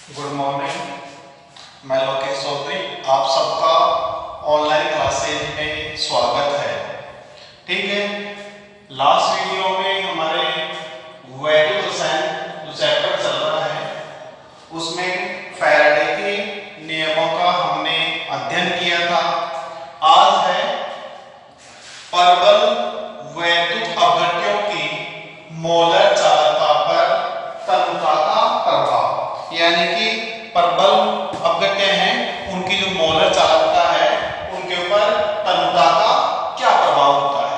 Good morning. मैं लोकेश चौधरी, आप सबका ऑनलाइन क्लासेज में स्वागत है। ठीक है, लास्ट वीडियो में हमारे वैल्यू रसायन जो चैप्टर चल रहा है उसमें फैराडे के नियमों का हमने अध्ययन किया था। आज है परबल वैद्युत अपघट्यों की मोलर चालकता पर तन्यता का प्रभाव, यानी कि परबल अपघट्य हैं उनकी जो मोलर चालकता है उनके ऊपर तन्यता का क्या प्रभाव होता है।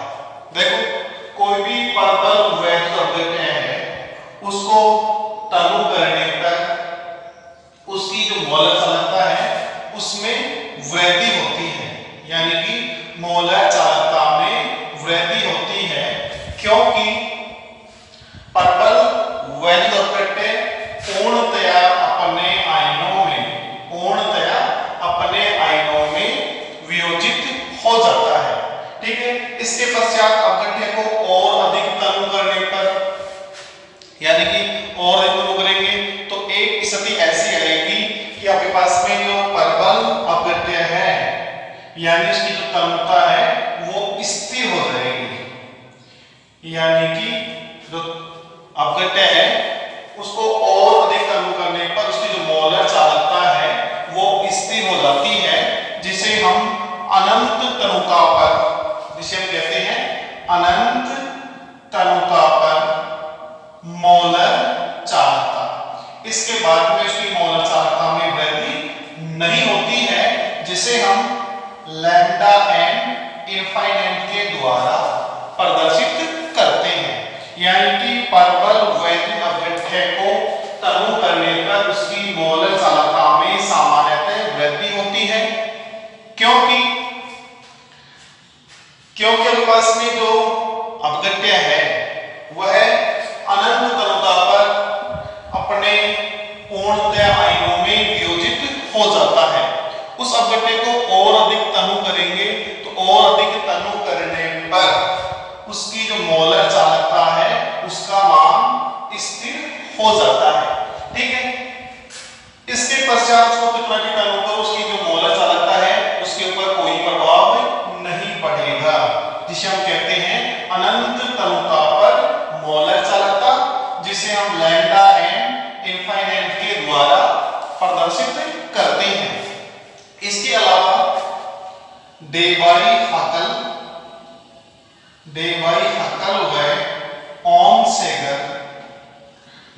देखो, कोई भी परबल वैद्युत अपघट्य है उसको तनु करने पर उसकी जो मोलर चालकता है उसमें वृद्धि होती है, यानी कि मोलर चालकता में वृद्धि होती है, क्योंकि परबल वैद्युत अपघट्य पूर्णतया अपने आयनों में वियोजित हो जाता है। ठीक है, इसके पश्चात अपघट्य को और अधिक तनु करने पर, यानी कि और अधिक तनु करेंगे तो एक स्थिति ऐसी आएगी कि आपके पास में जो परबल अपघट्य है यानी इसकी जो तन्यता है वो स्थिर हो जाएगी, यानी कि जो अपघट्य है उसको और अधिक तनु करने पर उसकी जो मोलर चालकता है वो स्थिर हो जाती है, जिसे हम अनंत तनुता पर, जिसे हम कहते हैं अनंत तनुता पर मोलर चालकता। इसके बाद में उसकी मोलर चालकता में वृद्धि नहीं होती है, जिसे हम लैम्डा एन इनफाइनाइट के द्वारा प्रदर्शित करते हैं, यानी कि परबल वैद्युत अपघट्य को तनु करने पर उसकी मोलर चालकता में सामान्यतः वृद्धि होती है, क्योंकि आपके पास में जो अपघट्य है वह अनंत तनुता पर अपने पूर्णतया आयनों में वियोजित हो जाता है। उस अपघट्य को और अधिक तनु करेंगे तो और अधिक तनु करने पर उसकी जो मोलर चालकता है उसका मान स्थिर हो जाता है। ठीक है, इसके पश्चात उसको कितना भी तनु करो उसकी जो मोलर चालकता है उसके ऊपर कोई प्रभाव नहीं पड़ेगा, जिसे हम कहते हैं अनंत तनुता पर मोलर चालकता, जिसे हम लैम्डा एन इनफाइनाइट के द्वारा प्रदर्शित करते हैं। इसके अलावा डेवाई हकल व ओनसेगर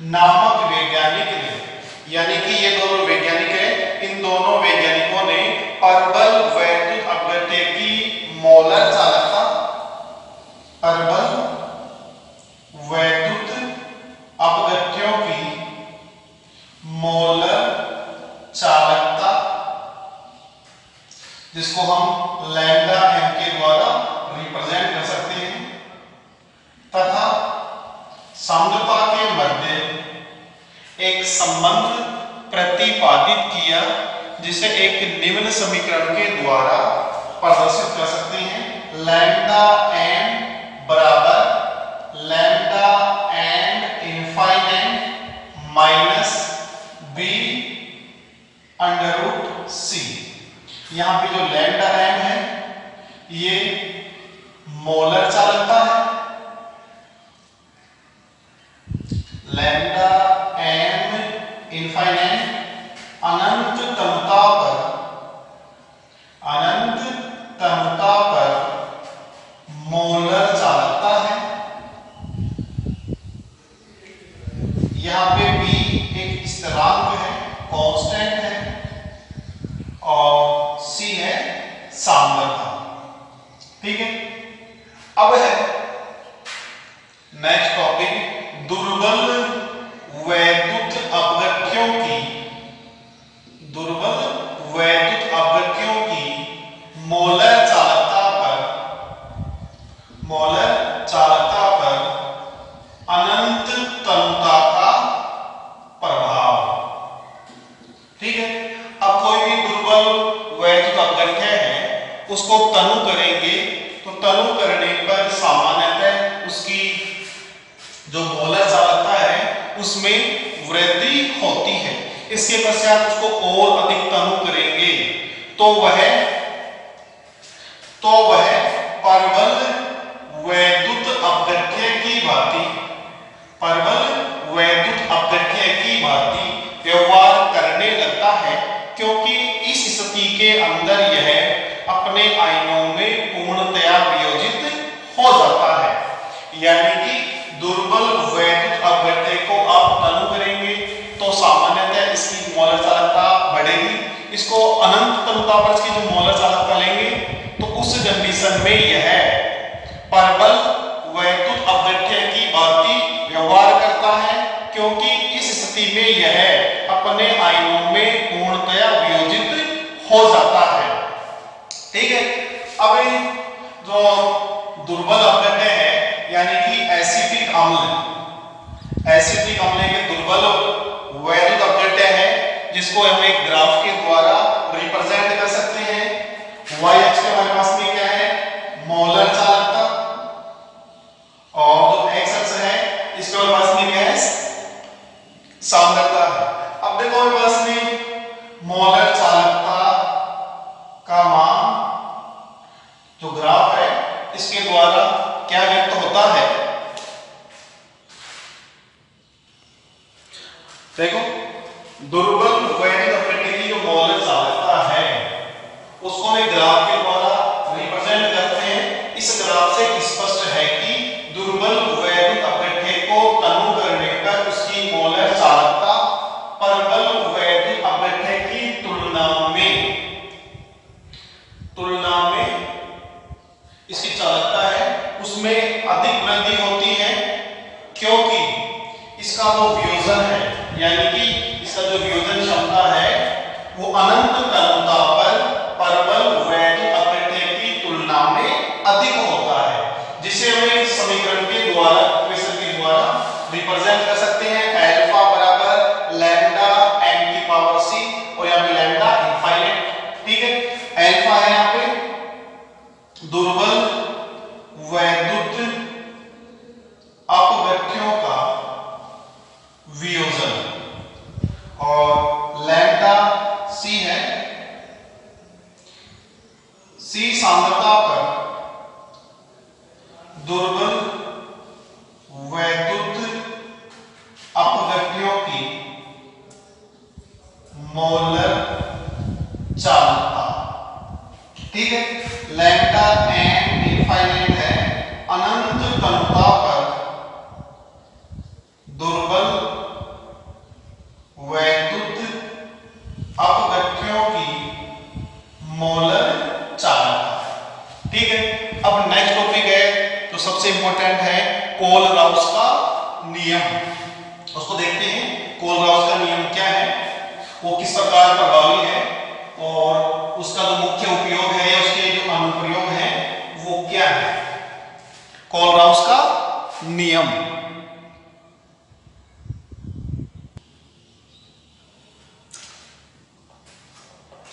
नामक वैज्ञानिक ने, यानी कि ये दोनों वैज्ञानिक हैं, इन दोनों वैज्ञानिकों ने परबल वैद्युत अपघट्य की मोलर चालकता, परबल वैद्युत अपघट्यों की मोलर चालकता, जिसको हम लैम्डा एम के द्वारा रिप्रेजेंट कर सकते हैं, तथा सांद्रता के मध्य एक संबंध प्रतिपादित किया, जिसे एक निम्न समीकरण के द्वारा प्रदर्शित कर सकते हैं। लैम्डा एन बराबर lambda N infinite minus B under root C. यहां पे जो लैम्डा एन है ये मोलर चालकता है, लैम्डा एन इनफाइनाइट अनंत तनुता पर मोलर चालकता है। यहां पे बी एक स्थिरांक है, कांस्टेंट है, और सी है सांद्रता। ठीक है, अब है नेक्स्ट टॉपिक दुर्बल वैद्युत अपघट्यों की मोलर चालकता पर अनंत तनुता का प्रभाव। ठीक है, अब कोई भी दुर्बल वैद्युत अपघट्य है उसको तनु करेंगे तो तनु करने पर सामान्यतः उसकी जो मोलर चालकता है उसमें वृद्धि होती है, इसके पश्चात उसको और अधिक तनु करेंगे तो वह परबल वैद्युत अपघट्य की भांति व्यवहार करने लगता है, क्योंकि इस स्थिति के अंदर यह अपने आयनों में पूर्णतया वियोजित हो जाता है। यानी कि दुर्बल वैद्युत अपघट्य को आप तनु करेंगे तो सामान्यतः इसकी मोलर चालकता बढ़ेगी। इसको अनंत तनुता पर इसकी जो मोलर चालकता लेंगे तो उस कंडीशन में यह परबल वैद्युत अपघट्य की भांति व्यवहार करता है, क्योंकि इस स्थिति में यह अपने आयनों में पूर्णतया वियोजित हो जाता है। ठीक है। अब जो दुर्बल अपघट्य है यानी कि एसिटिक अम्ल के दुर्बल वैद्युत अपघट्य है, जिसको हम एक ग्राफ के द्वारा रिप्रेजेंट कर सकते हैं। y अक्ष के हमारे पास में क्या है, मोलर चालकता, और जो x अक्ष है इसके हमारे पास में क्या है, सांद्रता है। अब देखो हमारे पास में मोलर चालकता का मान जो ग्राफ है इसके द्वारा क्या व्यक्त होता है, देखो दुर्बल वैद्युत अपघट्य की जो मोलर चालकता है उसको हम ग्राफ के द्वारा रिप्रेजेंट करते हैं। इस ग्राफ से स्पष्ट है कि दुर्बल वैद्युत अपघट्य को तनु करने पर उसकी मोलर चालकता परबल वैद्युत अपघट्य की तुलना में इसकी चालकता है उसमें अधिक वृद्धि होती है, क्योंकि इसका जो वियोजन है यानी कि इसका जो वियोजन क्षमता है वो अनंत तनुता पर परबल वैद्युत अपघट्य की तुलना में अधिक होता है, जिसे हम एक समीकरण के द्वारा इक्वेशन के द्वारा रिप्रेजेंट कर सकते हैं। अल्फा बराबर लैम्डा n की पावर c और यहाँ पे लैम्डा इनफाइनाइट। ठीक है। अल्फा है यहाँ पे दुर्बल वैद्युत अपघट्यों का वियोजन और लैम्डा c है, c सांद्रता पर दुर्बल वैद्युत अपघट्यों की मोलर चालकता। ठीक है। लैम्डा n इनफाइनाइट है, अनंत तनुता पर दुर्बल वैद्युत अपघट्यों की मोलर चालकता। ठीक है। अब नेक्स्ट टॉपिक है जो सबसे इंपॉर्टेंट है, कोलराउस का नियम। उसको देखते हैं कोलराउस का नियम क्या है, वो किस प्रकार प्रभावी है और उसका जो मुख्य उपयोग है या उसके जो अनुप्रयोग है वो क्या है। कोलराउस का नियम।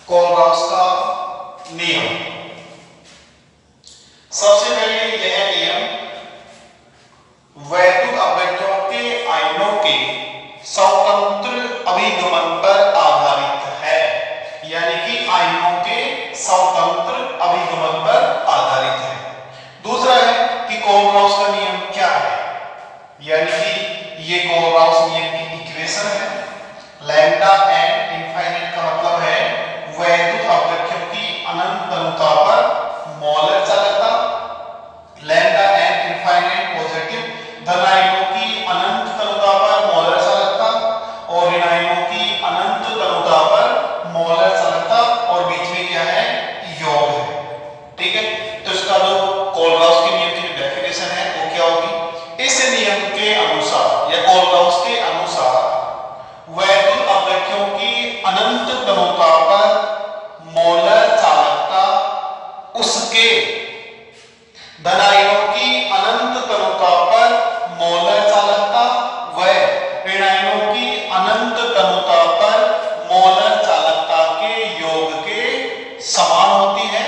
कोलराउस का नियम, सबसे पहले यह नियम वैद्युत अपघट्यों के आयनों के स्वतंत्र अभिगमन पर आधारित है, यानी कि आयनों के स्वतंत्र अभिगमन पर आधारित है। दूसरा है कि कोलराउस का नियम क्या है, यानी कि ये कोलराउस नियम की इक्वेशन है। लैम्डा n इनफाइनाइट का मतलब है वैद्युत अपघट्यों की अनंत तनुता पर मोलर चालकता, लैम्डा n इनफाइनाइट पॉजिटिव धन आयनों की अनंत तनुता पर मोलर चालकता और ऋण आयनों की अनंत तनुता पर मोलर चालकता, और बीच में क्या है, योग है। ठीक है। तो इसका जो कोलराउस के नियम की डेफिनेशन है वो क्या होगी, इस नियम के अनुसार या कोलराउस के अनुसार वैद्युत अपघट्यों की अनंत तनुता पर मोलर चालकता उसके धन आयनों की अनंत तनुता पर मोलर चालकता व ऋण आयनों की अनंत तनुता पर मोलर चालकता के योग के समान होती है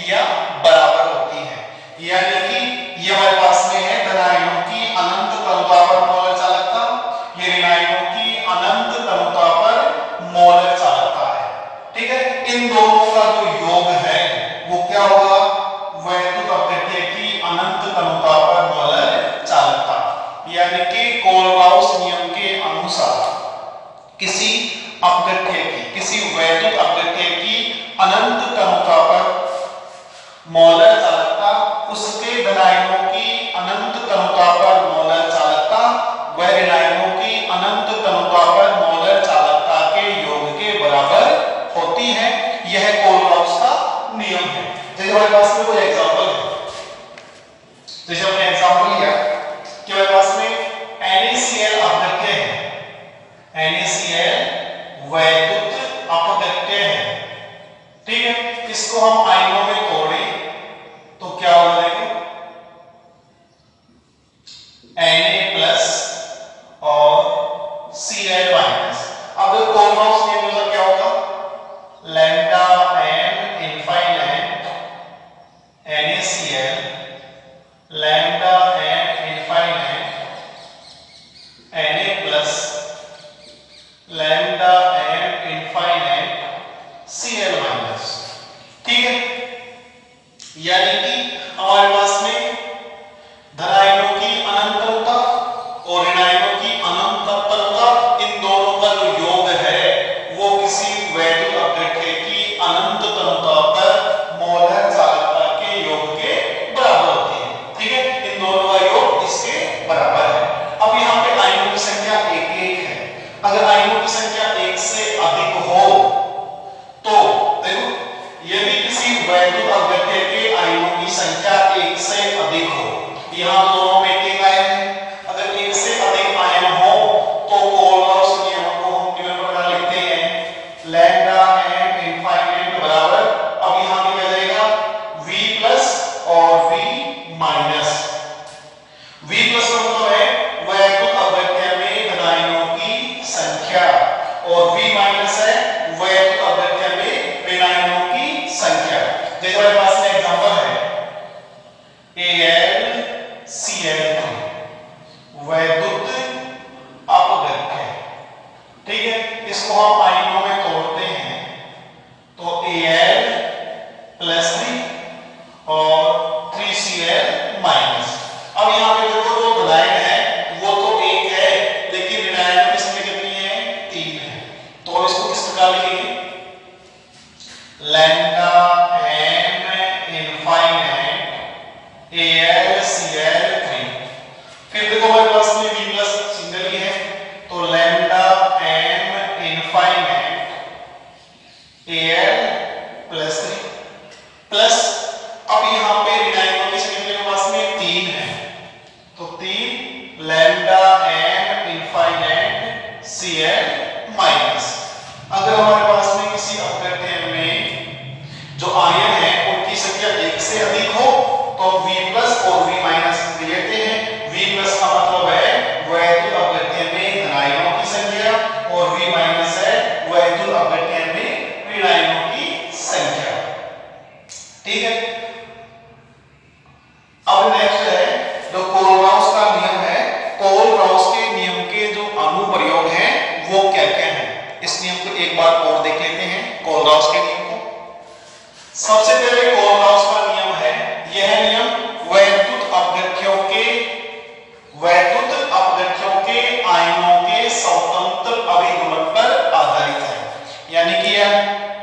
या बराबर होती है। यानी कि ये हमारे पास में है धन आयनों की अनंत तनुता पर मोलर चालकता, ये ऋण किसी अपघट्य की, किसी वैद्युत अपघट्य की अनंत क्रमता पर मोलर चालकता, उसके धन आयनों की अनंत क्रमता पर मोलर चालकता व ऋण आयनों की अनंत क्रमता पर मोलर चालकता के योग के बराबर होती है। यह कोलब्रुक का नियम है। जैसे हमारे पास में कोई एग्जांपल है, जैसे हमने एग्जांपल लिया कि हमारे पास में NaCl अपघट्य है, NaCl वैद्युत अपघट्य है, ठीक है। इसको हम आयनों में तोड़ें तो क्या हो जाएगा, Na+ और Cl-। अब कोलब्रुक नियम का क्या होगा, lambda m infinite NaCl lambda m infinite Na+ lambda m infinite Cl-। ठीक है, यानी कि हमारे पास में धन आयनों की अनंतता और ऋण आयनों की अनंतता, इन दोनों का जो योग है वो किसी वैद्युत अपघट्य की अनंत क्रमता पर मोलर चालकता के योग के बराबर होती है, ठीक है। इन दोनों का योग इसके बराबर है। अब यहाँ पे आयनों की संख्या 1 है। अगर आयनों की संख्या 1 से अधिक हो तो देखो, यदि किसी वैद्युत अपघट्य के आयनों की संख्या 1 से अधिक हो, यहाँ दोनों में एक आयन है, अगर 1 से अधिक आयन हो तो कोलब्रुक नियम को हम निम्न प्रकार लिखते हैं, लैम्डा m इनफाइनाइट बराबर, अब यहाँ पे क्या जाएगा, V+ और V-। V+ का मतलब है वैद्युत अपघट्य में धन आयनों की संख्या और V- है वैद्युत अपघट्य में ऋण आयनों की संख्या। जैसे हमारे पास में एग्जांपल है AlCl2 वैद्युत अपघट्य, ठीक है। इसको हम आयनों में तोड़ते हैं तो Al+3 और 3Cl-। अब यहाँ पे देखो जो धनायन है वो तो 1 है, लेकिन ऋण आयनों की संख्या कितनी है, 3 है। तो इसको किस प्रकार लिखेंगे, लैम्डा m इनफाइनाइट AlCl3। फिर देखो हमारे पास में V+ सिंगल ही है तो lambda m infinite Al+3 plus, अब यहाँ पे ऋण आयनों की संख्या मेरे पास में 3 है तो 3 लैम्डा m इनफाइनाइट Cl-। अगर हमारे पास में किसी अपघट्य में जो आयन है उनकी संख्या 1 से अधिक हो तो V+ और V- लेते हैं। V+ का मतलब है वैद्युत अपघट्य में धन आयनों की संख्या और V- है वैद्युत अपघट्य में ऋण आयनों की संख्या, ठीक है। अब नेक्स्ट है जो कोलब्रुक का नियम है, कोलब्रुक के नियम के जो अनुप्रयोग हैं वो क्या क्या है, इस नियम को एक बार और देख लेते हैं। कोलब्रुक के नियम को सबसे पहले कोलब्रुक का नियम है, यह नियम वैद्युत अपघट्यों के आयनों के स्वतंत्र अभिगमन पर आधारित है, यानी कि यह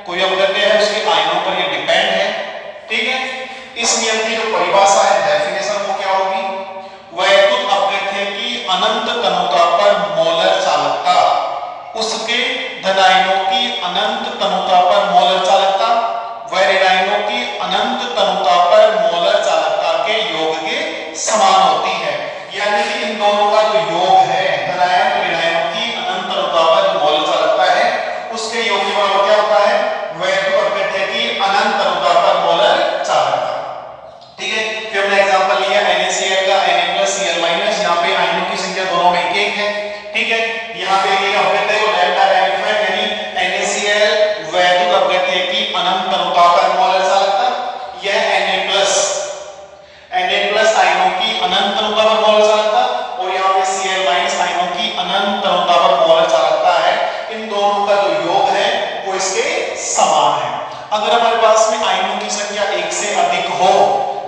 कोई अपघट्य है उसके आयनों पर यह डिपेंड है, ठीक है। इस नियम की जो परिभाषा है, डेफिनेशन वो क्या होगी, वैद्युत अपघट्य की अनंत क्रमता पर मोलर चालकता, उसके धन आयनों की अनंत क्रमता पर मोलर चालकता व ऋण आयनों की अनंत क्रमता पर मोलर चालकता के योग के समान होती है। यानी कि इन दोनों का जो योग है, धन आयन और ऋण आयनों की अनंत क्रमता पर जो मोलर चालकता है उसके योग के बराबर क्या होता है, वैद्युत अपघट्य की अनंत क्रमता पर मोलर चालकता, ठीक है। फिर हमने एग्जांपल लिया NaCl का, Na+Cl-। यहाँ पे आयनों की संख्या दोनों में 1 है, ठीक है। यहाँ पे एक अपघट्य को लैम्डा m यानी NaCl वैद्युत अपघट्य की अनंत क्रमता पर मोलर चालकता, यह Na+ आयनों की अनंत क्रमता पर मोलर चालकता और यहाँ पे Cl- आयनों की अनंत क्रमता पर मोलर चालकता है। इन दोनों का जो योग है वो इसके समान है। अगर हमारे पास में आयनों की संख्या 1 से अधिक हो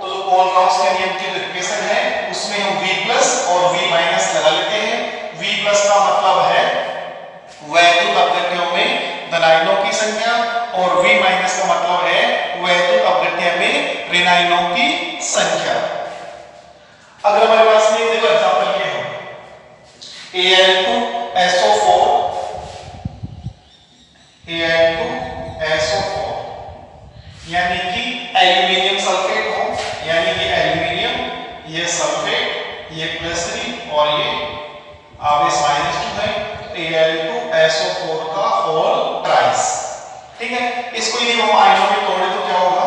तो जो कोलब्रुक के नियम की इक्वेशन है उसमें हम V+ और V- लगा लेते हैं। V+ का मतलब है वैद्युत Al2SO4 Al2SO4 यानी कि एल्यूमिनियम सल्फेट हो, यानी कि एल्यूमिनियम, ये सल्फेट, ये +3 और ये आवेश -2 है, Al2SO4 का होल ट्राइस। ठीक है, इसको यदि हम आयनों में तोड़े तो क्या होगा?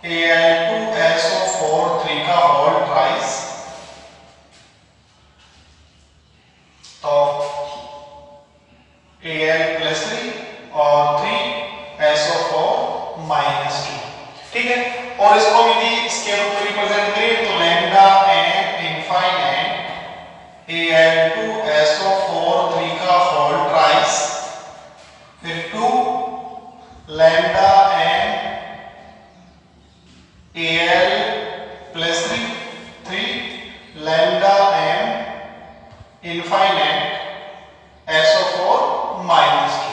Al2SO4 3 का होल ट्राइस, तो Al+3 और 3SO4 -2। ठीक है, और इसको यदि इसके रूप में रिप्रेजेंट करें तो लैम्डा एन इनफाइनाइट Al2SO4 3 का होल ट्राइस, फिर 2 lambda n Al+3 3 lambda N infinite SO4 -2।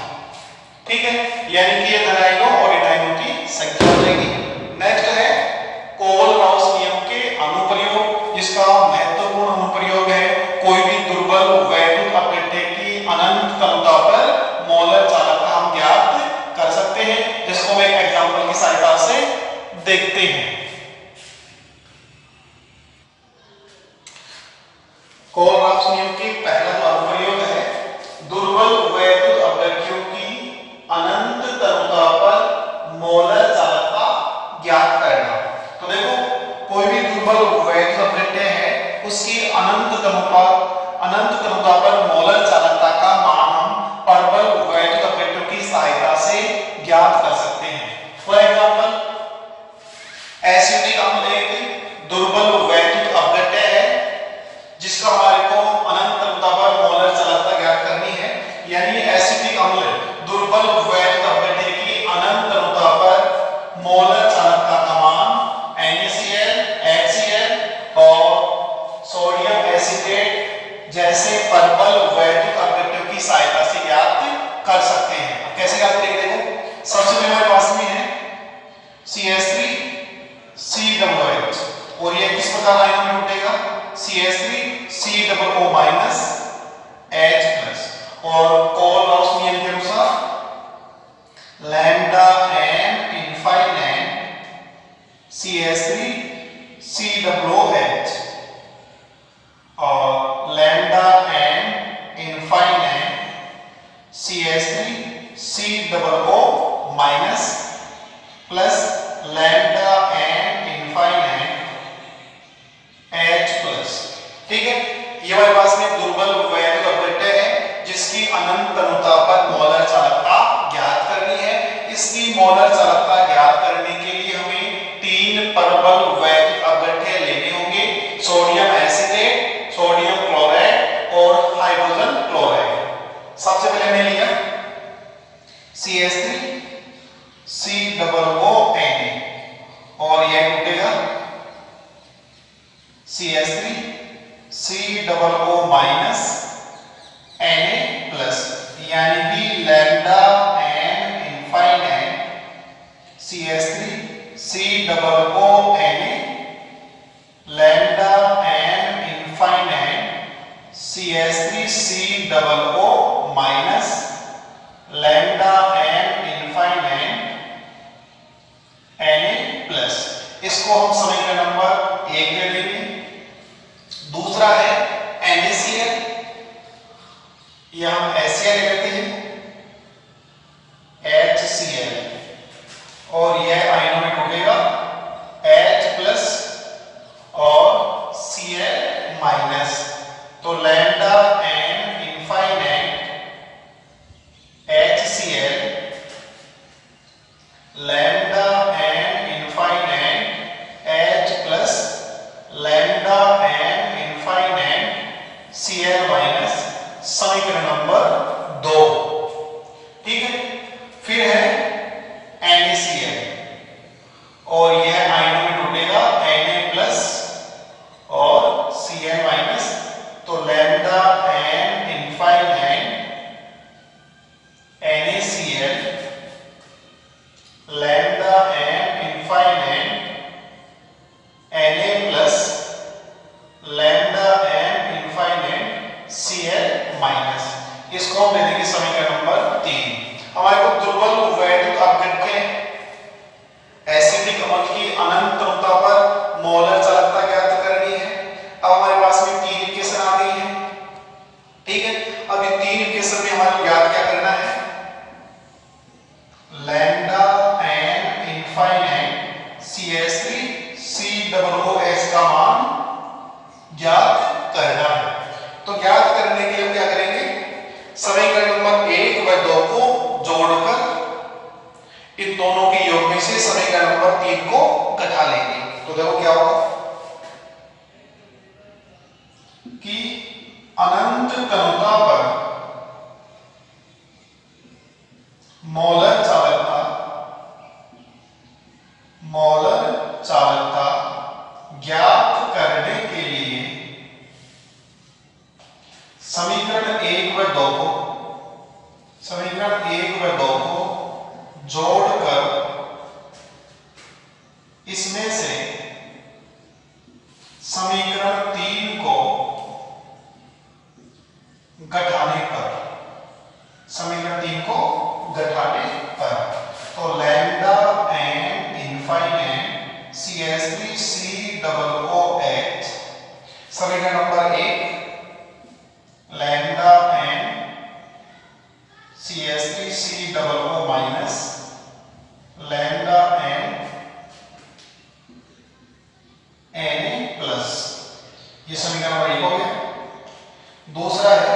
ठीक है, यानी कि ये धन आयनों और ऋण आयनों की संख्या हो जाएगी। नेक्स्ट है कोल-राउस नियम के अनुप्रयोग, जिसका महत्वपूर्ण अनुप्रयोग है कोई भी दुर्बल वैद्युत अपघट्य की अनंत तनुता पर मोलर चालकता हम ज्ञात कर सकते हैं, जिसको हम एक एग्जांपल की सहायता से देखते हैं। कोल-राउस नियम के पहला जो अनुप्रयोग है, दुर्बल वैद्युत अपघट्यों की अनंत तनुता पर मोलर चालकता ज्ञात करना। तो देखो, कोई भी दुर्बल वैद्युत अपघट्य है, उसकी अनंत तनुता पर मोलर चालकता का मान हम प्रबल वैद्युत अपघट्यों की सहायता से ज्ञात कर सकते हैं। फॉर एग्जांपल, एसिटिक अम्ल एक दुर्बल वैद्युत अपघट्य है, जिसका हमारे को अनंत तनुता पर मोलर चालकता ज्ञात करनी है। यानी एसिटिक अम्ल दुर्बल वैद्युत अपघट्य की अनंत तनुता पर मोलर चालकता का मान NaCl, HCl और सोडियम एसीटेट जैसे प्रबल वैद्युत अपघट्यों की सहायता से ज्ञात कर सकते हैं। कैसे ज्ञात करेंगे? देखो, सबसे पहले हमारे पास में है CH3COOH, और ये किस प्रकार आयन में टूटेगा? CH3COO H+, और कोल-राउस नियम के अनुसार लैम्डा एन इनफाइनाइट CH3COOH और lambda an infinite CH3COO plus lambda an infinite H+। ठीक है, ये हमारे पास में दुर्बल वैद्युत अपघट्य है, जिसकी अनंत तनुता पर मोलर चालकता ज्ञात करनी है। इसकी मोलर चालकता ज्ञात करने के लिए हमें 3 प्रबल वैद्युत अपघट्य लेने होंगे: सोडियम एसीटेट, सोडियम क्लोराइड और हाइड्रोजन क्लोराइड। सबसे पहले हमने लिया CH3COO और यह टूटेगा CH3COO Na+, यानी कि lambda an infinite CH3COO lambda an infinite CH3COO lambda an infinite Na+। इसको हम समीकरण नंबर 1 दे देंगे। दूसरा है NaCl, यह हम HCl लेते हैं, HCl, और यह आयनों में टूटेगा H+ और Cl-, तो lambda an infinite HCl lambda an infinite H+ lambda an infinite Cl-, समीकरण नंबर 2। ठीक है, फिर है NaCl, और यह आयनों में टूटेगा Na+ और Cl-, तो lambda an infinite NaCl lambda an infinite Na+ lambda an infinite Cl-, इसको हम दे देंगे समीकरण नंबर 3। हमारे को दुर्बल वैद्युत अपघट्य एसिडिक अम्ल की अनंत तरुणता पर मोलर चालकता ज्ञात करनी है। अब हमारे पास में 3 इक्वेशन आ गई है, ठीक है। अब ये 3 इक्वेशन में हमारे ज्ञात क्या करना है, lambda N infinite CH3 COOH का मान ज्ञात करना है। तो ज्ञात करने के लिए हम क्या करेंगे, समीकरण नंबर 1 व 2 को जोड़कर इन दोनों के योग में से समीकरण नंबर 3 को घटा लेंगे। तो देखो क्या होगा कि अनंत तरुणता पर मोलर चालकता ज्ञात करने के लिए समीकरण 1 व 2 को जोड़कर इसमें से समीकरण 3 को घटाने पर तो lambda N infinite CH3 COOH समीकरण number 1 lambda n CH3 COO minus lambda n Na plus, ये समीकरण नंबर 1 हो गया। दूसरा है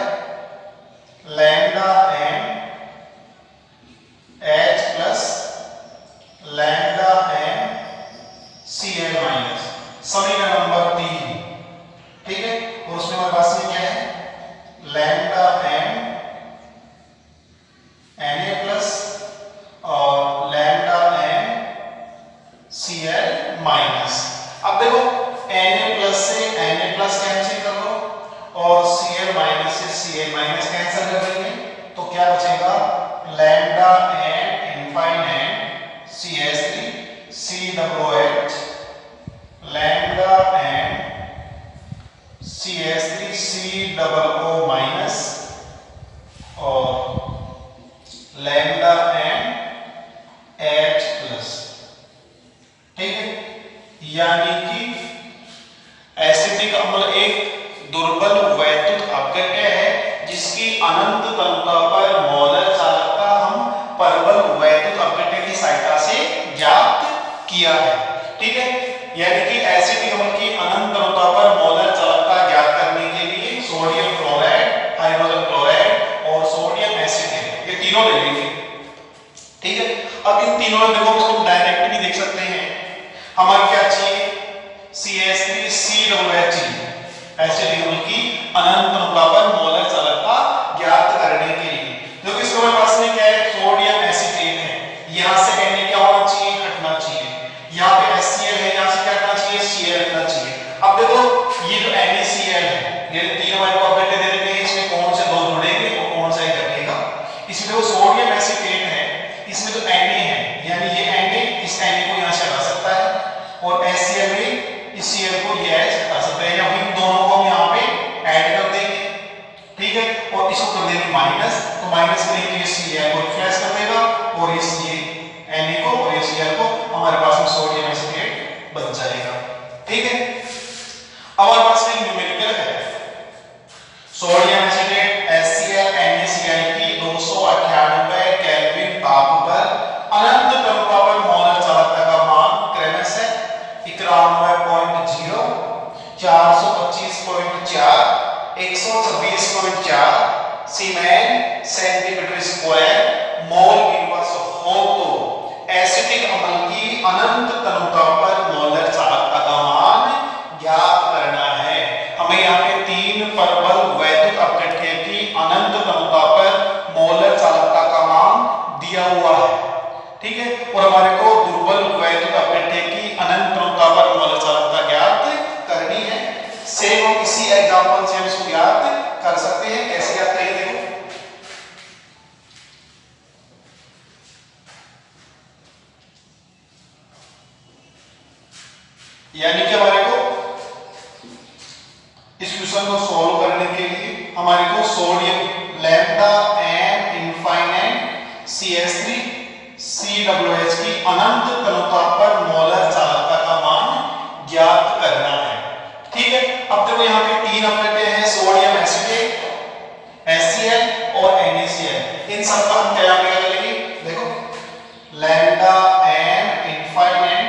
lambda n H plus lambda n Cl minus समीकरण नंबर 3, ठीक है। और उसमें हमारे पास में क्या है, लैम्डा एन Na प्लस और लैम्डा एन Cl माइनस। अब देखो Na प्लस से Na प्लस कैंसिल कर दो और Cl माइनस से Cl माइनस कैंसिल कर देंगे, तो क्या बचेगा, lambda N infinite CH3 COOH lambda n CH3 COO minus और लैम्डा एन H प्लस, ठीक है। यानी कि एसिडिक अम्ल एक दुर्बल वैद्युत अपघट्य है जिसकी अनंत तरुणता पर मोलर चालकता हम प्रबल वैद्युत अपघट्य की सहायता से ज्ञात किया है, ठीक है। यानी कि एसिडिक अम्ल की अनंत तरुणता पर मोलर चालकता ज्ञात करने के लिए सोडियम क्लोराइड, हाइड्रोजन क्लोराइड और सोडियम एसिटेट ये तीनों ले लेंगे, ठीक है। अब इन तीनों में देखो इसको डायरेक्ट भी देख सकते हैं। हमारे क्या चाहिए, CH3 COOH एसिडिक अम्ल की अनंत तरुणता पर मोलर चालकता ज्ञात करने के लिए। देखो इसके पास में क्या है, सोडियम एसिटेट है, यहां से Na क्या होना चाहिए, हटना चाहिए। यहाँ पे HCl है, यहां से क्या हटना चाहिए, Cl हटना चाहिए। अब देखो ये जो NaCl है, ये तीन हमारे को अपडेट दे देते हैं, इसमें कौन से दो जुड़ेंगे और कौन सा ही घटेगा। इसमें देखो सोडियम एसिटेट है, इसमें जो Na है यानी ये Na इस Na को यहां से हटा सकता है और HCl में इस Cl को ये H हटा सकता है, या इन दोनों को हम यहाँ पे ऐड कर देंगे, ठीक है। और इसको कर देंगे माइनस, तो माइनस करेंगे तो ये Cl को रिप्लेस कर देगा और इस ये Na को और ये Cl को, हमारे पास में सोडियम एसिटेट बन जाएगा, ठीक है। अब हमारे पास में न्यूमेरिकल है, सोडियम एसिटेट HCl NaCl की 298 केल्विन ताप पर अनंत तरुणता पर मोलर चालकता का मान क्रमशः 91.0 425.4 126.4 सीमेन सेंटीमीटर स्क्वायर मोल इनवर्स हो। तो एसिटिक अम्ल की अनंत तरुणता पर मोलर चालकता का मान ज्ञात करना है। हमें यहाँ पे 3 प्रबल वैद्युत अपघट्य की अनंत तरुणता पर मोलर चालकता का मान दिया हुआ है, ठीक है। और हमारे को दुर्बल वैद्युत अपघट्य की अनंत तरुणता पर मोलर चालकता ज्ञात करनी है। सेम हम इसी एग्जांपल से हम इसको ज्ञात कर सकते हैं। कैसे ज्ञात करेंगे, देखो यानी कि हमारे को इस क्वेश्चन को सॉल्व करने के लिए हमारे को sodium lambda N infinite CH3 COOH की अनंत तनुता पर मोलर चालकता का मान ज्ञात करना है। ठीक है, अब देखो यहाँ पे तीन अपघट्य हैं, सोडियम एसिटेट, HCl और NaCl। इन सब का हम क्या करेंगे, देखो lambda N infinite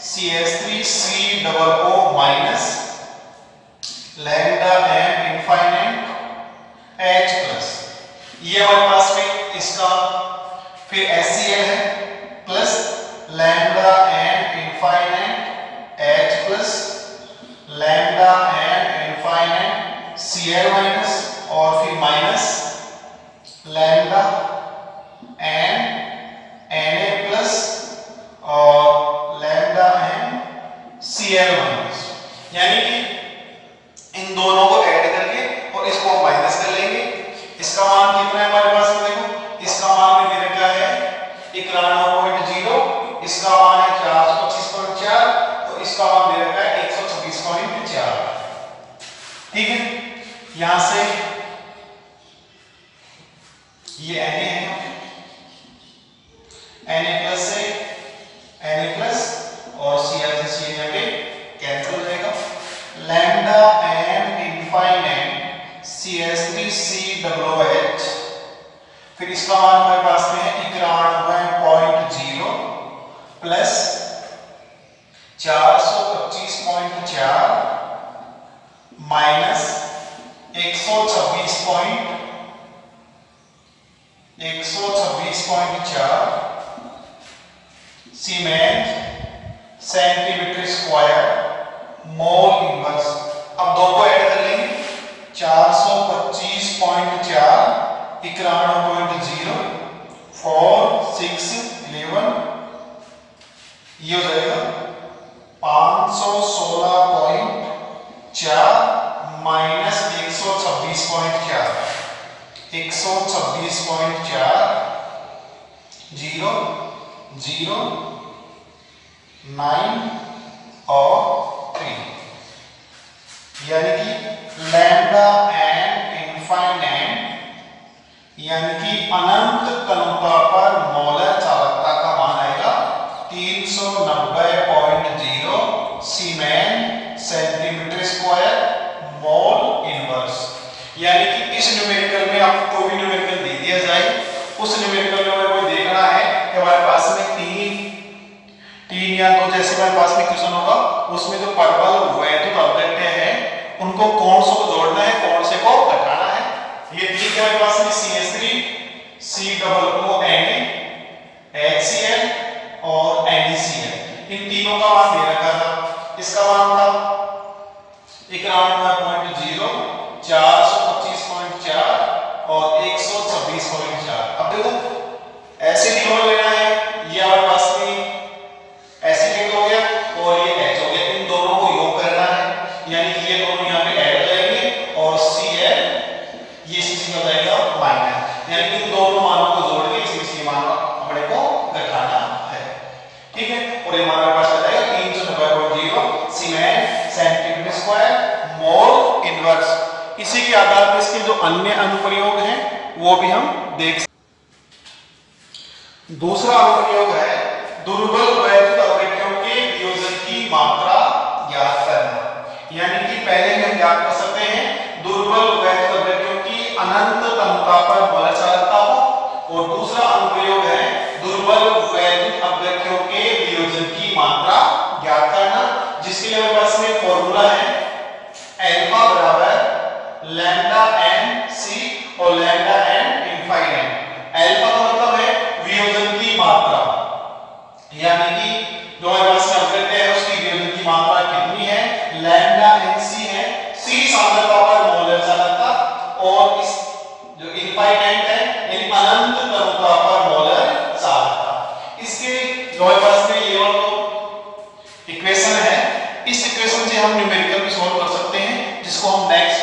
CH3 COO minus lambda an infinite H+, ये हमारे पास में इसका, फिर HCl है plus lambda an infinite H+, lambda an infinite Cl minus और फिर माइनस लैम्डा एन Na+ और लैम्डा एन Cl माइनस, यानी कि इन दोनों को ऐड करके और इसको हम माइनस कर लेंगे। इसका मान कितना है हमारे पास में, देखो इसका मान में दे रखा है 91.0, इसका मान है 425.4, तो इसका मान दे रखा है 126.4। ठीक है, यहां से ये Na है, Na+ से Na+ और Cl से Cl यहाँ पे कैंसिल हो जाएगा। Lambda N infinite CH3 COOH, फिर इसका मान हमारे पास में है 91.0 plus 425.4 minus 126.4 cement centimetre square mole inverse. अब दो को ऐड कर लेंगे, 425.4 91.0 4 6 11, ये हो जाएगा 516.4 माइनस 126.4 126.4 0 0 9 और 3, यानी कि लैम्डा एन इनफाइनाइट यानी कि अनंत तनुता पर मोलर चालकता का मान आएगा 390.0 सीमेन सेंटीमीटर स्क्वायर मोल इनवर्स। यानी कि इस न्यूमेरिकल में आपको कोई भी न्यूमेरिकल दे दिया जाए, उस न्यूमेरिकल में हमें कोई देखना है कि हमारे पास में तीन या दो जैसे हमारे पास में क्वेश्चन होगा, उसमें जो परवल वैद्युत अपघट्य है उनको कौन से को जोड़ना है, कौन से को घटाना है। ये तीन के हमारे पास में CH3 COO Na HCl और NaCl, इन तीनों का मान दे रखा था। इसका मान था 91.0 425.4 और 126.4। अब देखो एसिड क्लोर लेना है, ये हमारे पास में एसिड हो गया और ये H हो गया, इन दोनों को योग करना है, यानी कि ये दोनों यहाँ पे ऐड हो जाएंगे और Cl ये स्थिति हो जाएगा माइनस, यानी कि इन दोनों मानों को जोड़ के इसमें मान अपने को घटाना है। ठीक है, और ये मान हमारे पास आ जाएगा 390.0 सीमेन सेंटीमीटर स्क्वायर मोल इनवर्स। इसी के आधार पर इसके जो अन्य अनुप्रयोग हैं वो भी हम देख सकते। दूसरा अनुप्रयोग है दुर्बल वैद्युत अपघट्यों के वियोजन की मात्रा ज्ञात करना। यानी कि पहले हम ज्ञात कर सकते हैं दुर्बल वैद्युत अपघट्यों की अनंत तनुता पर मोलर चालकता को, और दूसरा अनुप्रयोग है दुर्बल वैद्युत अपघट्यों के वियोजन की मात्रा ज्ञात करना, जिसके लिए हमारे पास में फॉर्मूला है अल्फा बराबर लैम्डा एन सी और लैम्डा एन इनफाइनाइट। अल्फा का मतलब है वियोजन की मात्रा, यानी कि जो हमारे पास में अपघट्य है उसकी वियोजन की मात्रा कितनी है, लैम्डा एन सी है, सी सांद्रता पर मोलर चालकता, और इस जो इनफाइनाइट है यानी अनंत तनुता पर मोलर चालकता। इसके जो हमारे पास में ये वाला इक्वेशन है, इस इक्वेशन से हम न्यूमेरिकल भी सॉल्व कर सकते हैं, जिसको हम नेक्स्ट